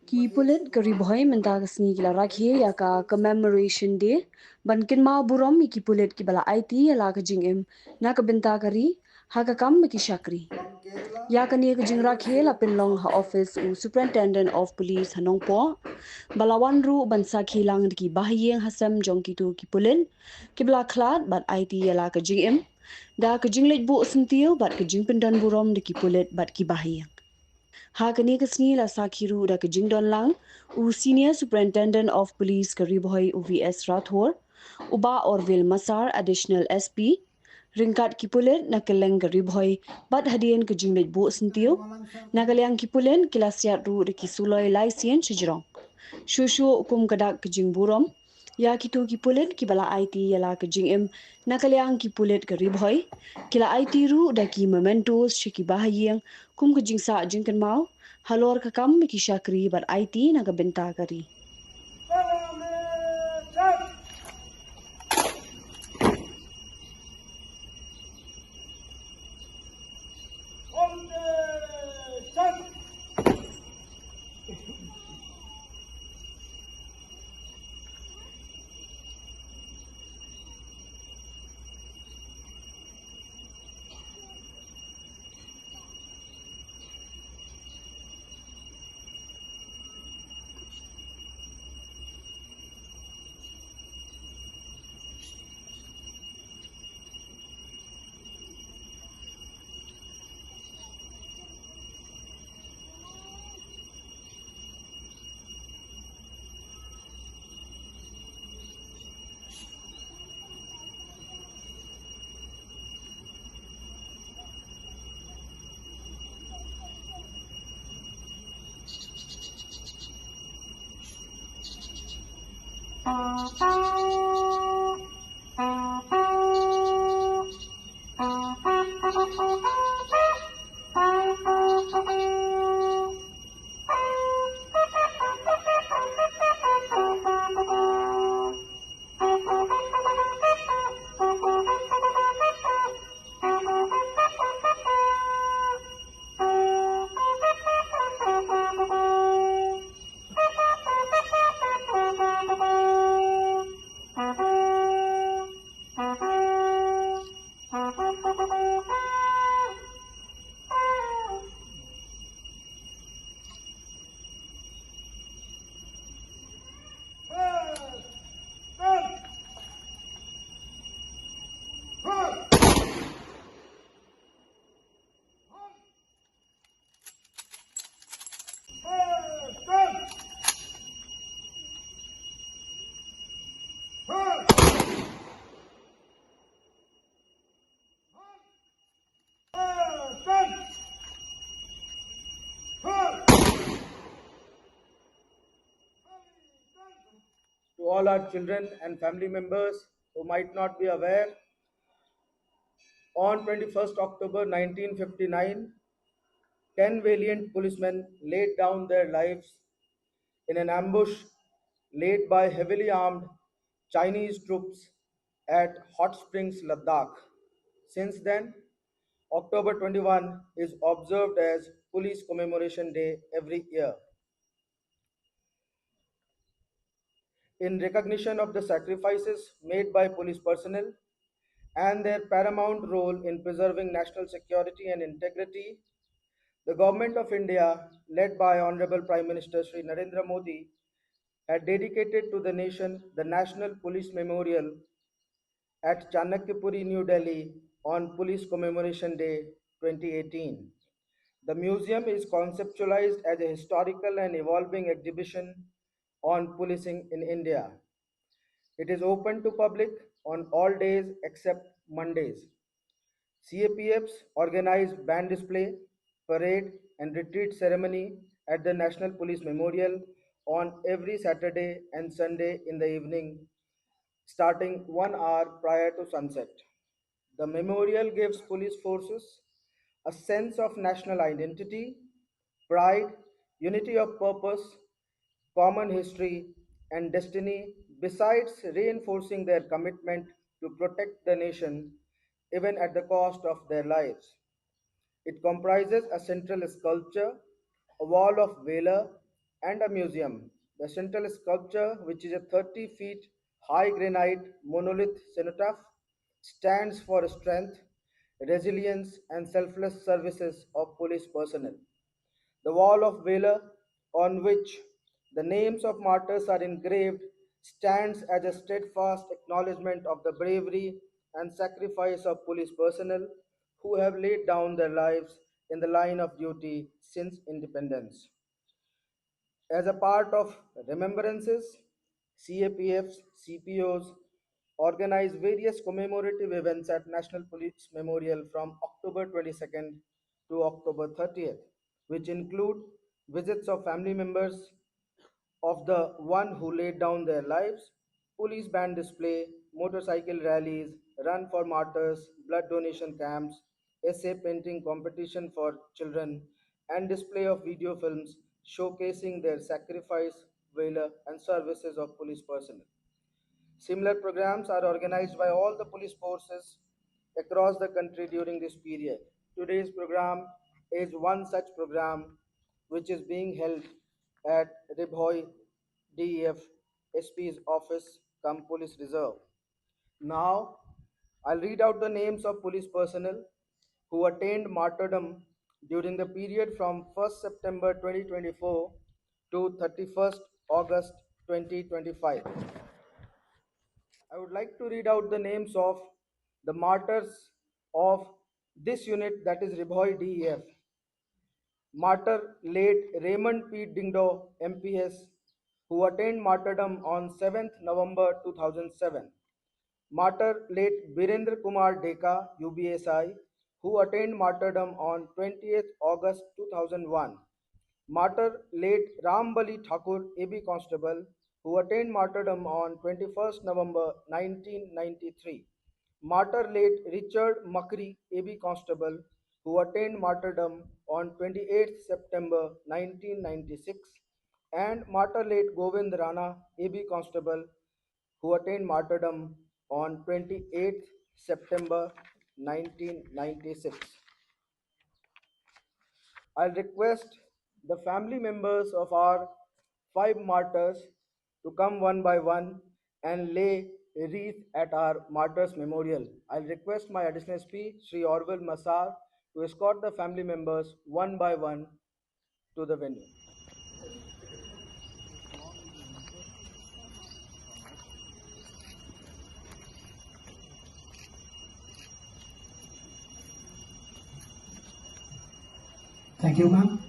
Ki Pulit Ri-Bhoi Ïaki kila Rakhe Burom Commemoration Day bankin ma burom Ïaki Pulit Bala Aiti Noh ka Jingim Haka Haka ki Shakri Yakani ka Jing Rakhe la Pinlong ha office u Superintendent of Police Hanong Po Balawan ru bansa khilang ki bahiyeng hasam jong kitu ki Pulit Bala Klat bat Aiti Noh ka Jingim da ka Jinglet bu sentiu bat ka Jing Pindan burom ki Pulit bat ki bahiyeng Hakani kasni la sakhiru da kajing don lang u Senior Superintendent of Police ka Ri-Bhoi UVS Rathor uba Orville Masar Additional SP ringkat ki Pulit na keleng ka Ri-Bhoi bat hadian kajing let bu sentiu na kalyang ki Pulit kila siat ru da ki suloi laisien sejrong shushu kum kadak kajing burom ya kitu ki Pulit Bala Aiti Noh kajing na kalyang ki Pulit ka Ri-Bhoi kila Aiti ru da ki mementos shiki bahayeng kum kajing sa jingkan mau halor kakam ki Shakri bar Aiti na kabenta kari To all our children and family members who might not be aware, on 21st October 1959, 10 valiant policemen laid down their lives in an ambush laid by heavily armed Chinese troops at Hot Springs, Ladakh. Since then, October 21 is observed as Police Commemoration Day every year. In recognition of the sacrifices made by police personnel and their paramount role in preserving national security and integrity, the Government of India, led by Honorable Prime Minister Shri Narendra Modi, had dedicated to the nation the National Police Memorial at Chanakyapuri, New Delhi on Police Commemoration Day 2018. The museum is conceptualized as a historical and evolving exhibition on policing in India. It is open to public on all days except Mondays. CAPFs organize band display, parade, and retreat ceremony at the National Police Memorial on every Saturday and Sunday in the evening, starting 1 hour prior to sunset. The memorial gives police forces a sense of national identity, pride, unity of purpose, common history, and destiny, besides reinforcing their commitment to protect the nation even at the cost of their lives. It comprises a central sculpture, a wall of valor, and a museum. The central sculpture, which is a 30 feet high granite monolith cenotaph, stands for strength, resilience, and selfless services of police personnel. The wall of valor, on which the names of martyrs are engraved, stands as a steadfast acknowledgement of the bravery and sacrifice of police personnel who have laid down their lives in the line of duty since independence. As a part of remembrances, CAPFs, CPOs organize various commemorative events at National Police Memorial from October 22nd to October 30th, which include visits of family members of the one who laid down their lives, police band display, motorcycle rallies, run for martyrs, blood donation camps, essay painting competition for children, and display of video films showcasing their sacrifice, valor, and services of police personnel. Similar programs are organized by all the police forces across the country during this period. Today's program is one such program which is being held at Ri-Bhoi DEF SP's office, come Police Reserve. Now, I'll read out the names of police personnel who attained martyrdom during the period from 1st September 2024 to 31st August 2025. I would like to read out the names of the martyrs of this unit, that is Ri-Bhoi DEF. Martyr late Raymond P. Dingdo, MPS, who attained martyrdom on 7th November 2007. Martyr late Birendra Kumar Deka, UBSI, who attained martyrdom on 20th August 2001. Martyr late Rambali Thakur, AB Constable, who attained martyrdom on 21st November 1993. Martyr late Richard Makri, AB Constable, who attained martyrdom on 28th September 1996. And Martyr late Govind Rana, AB Constable, who attained martyrdom on 28th September 1996. I'll request the family members of our five martyrs to come one by one and lay a wreath at our martyrs memorial. I'll request my additional SP, Sri Orville Masar, to escort the family members one by one to the venue. Thank you, ma'am.